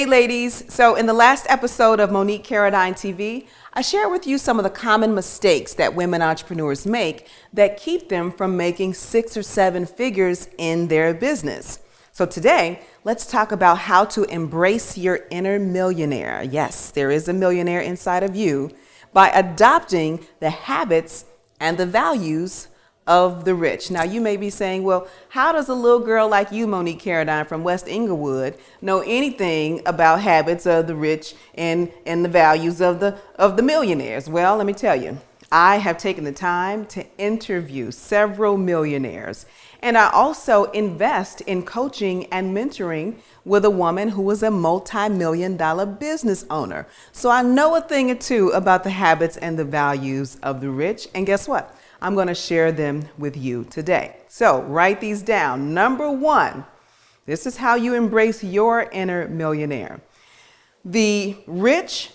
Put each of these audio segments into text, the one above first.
Hey ladies, so in the last episode of Monique Caradine TV, I shared with you some of the common mistakes that women entrepreneurs make that keep them from making 6 or 7 figures in their business. So today, let's talk about how to embrace your inner millionaire. Yes, there is a millionaire inside of you by adopting the habits and the values of the rich. Now you may be saying, well, how does a little girl like you, Monique Caradine from West Inglewood, know anything about habits of the rich and the values of the millionaires? Well, let me tell you, I have taken the time to interview several millionaires, and I also invest in coaching and mentoring with a woman who is a multi-million-dollar business owner. So I know a thing or two about the habits and the values of the rich, and guess what? I'm going to share them with you today. So write these down. Number 1, this is how you embrace your inner millionaire. The rich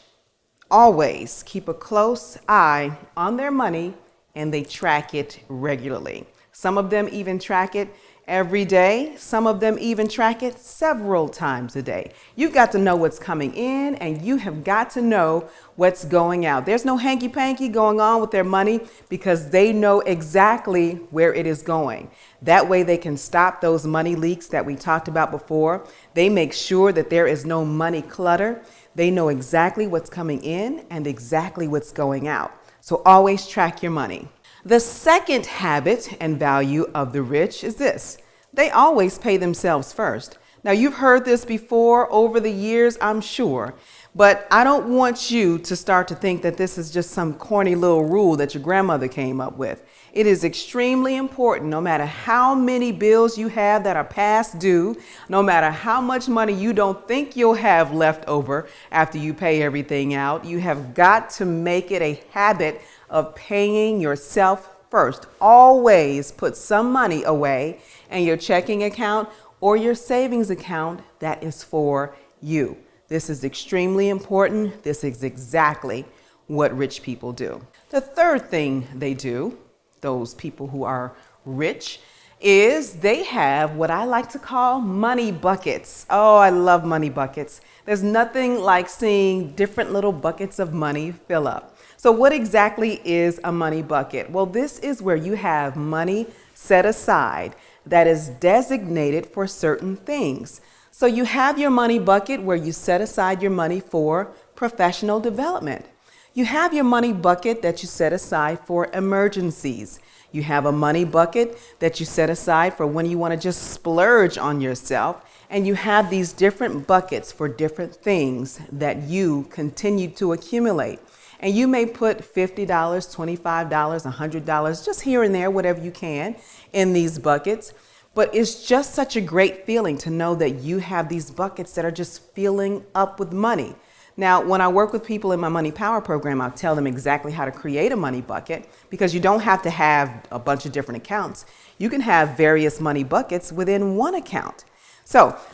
always keep a close eye on their money and they track it regularly. Some of them even track it every day. Some of them even track it several times a day. You've got to know what's coming in and you have got to know what's going out. There's no hanky-panky going on with their money because they know exactly where it is going. That way they can stop those money leaks that we talked about before. They make sure that there is no money clutter. They know exactly what's coming in and exactly what's going out. So always track your money. The second habit and value of the rich is this: they always pay themselves first. Now, you've heard this before over the years, I'm sure, but I don't want you to start to think that this is just some corny little rule that your grandmother came up with. It is extremely important, no matter how many bills you have that are past due, no matter how much money you don't think you'll have left over after you pay everything out, you have got to make it a habit of paying yourself first. Always put some money away in your checking account or your savings account that is for you. This is extremely important. This is exactly what rich people do. The third thing they do, those people who are rich, is they have what I like to call money buckets. Oh, I love money buckets. There's nothing like seeing different little buckets of money fill up. So what exactly is a money bucket? Well, this is where you have money set aside that is designated for certain things. So you have your money bucket where you set aside your money for professional development. You have your money bucket that you set aside for emergencies. You have a money bucket that you set aside for when you want to just splurge on yourself. And you have these different buckets for different things that you continue to accumulate. And you may put $50, $25, $100, just here and there, whatever you can, in these buckets. But it's just such a great feeling to know that you have these buckets that are just filling up with money. Now, when I work with people in my Money Power program, I'll tell them exactly how to create a money bucket because you don't have to have a bunch of different accounts. You can have various money buckets within one account.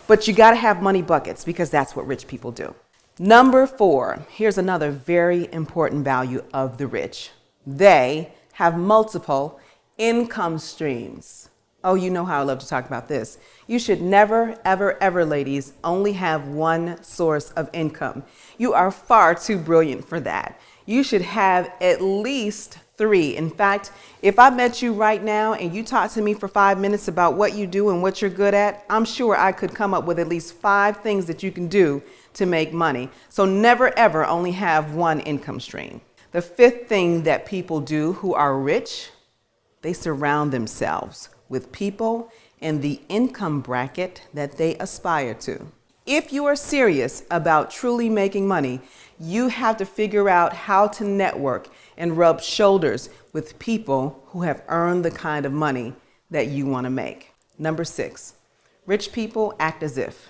But you got to have money buckets because that's what rich people do. Number 4, here's another very important value of the rich. They have multiple income streams. Oh, you know how I love to talk about this. You should never, ever, ever, ladies, only have one source of income. You are far too brilliant for that. You should have at least 3. In fact, if I met you right now and you talked to me for 5 minutes about what you do and what you're good at, I'm sure I could come up with at least 5 things that you can do to make money. So never ever only have one income stream. The 5th thing that people do who are rich, they surround themselves with people in the income bracket that they aspire to. If you are serious about truly making money, you have to figure out how to network and rub shoulders with people who have earned the kind of money that you want to make. Number 6, rich people act as if.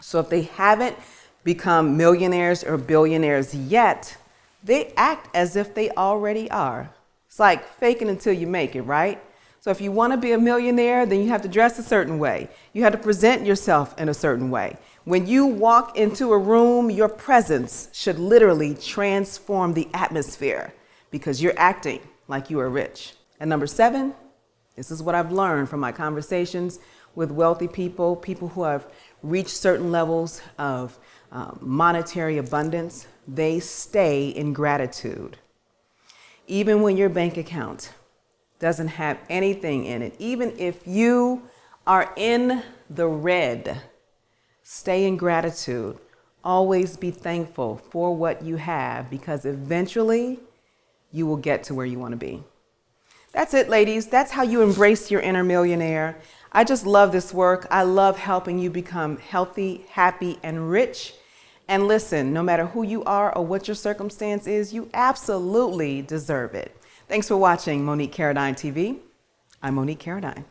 So if they haven't become millionaires or billionaires yet, they act as if they already are. It's like faking until you make it, right? So if you want to be a millionaire, then you have to dress a certain way. You have to present yourself in a certain way. When you walk into a room, your presence should literally transform the atmosphere because you're acting like you are rich. And number 7, this is what I've learned from my conversations with wealthy people, people who have reach certain levels of monetary abundance, they stay in gratitude. Even when your bank account doesn't have anything in it, even if you are in the red, stay in gratitude. Always be thankful for what you have, because eventually you will get to where you want to be. That's it, ladies. That's how you embrace your inner millionaire. I just love this work. I love helping you become healthy, happy, and rich. And listen, no matter who you are or what your circumstance is, you absolutely deserve it. Thanks for watching Monique Caradine TV. I'm Monique Caradine.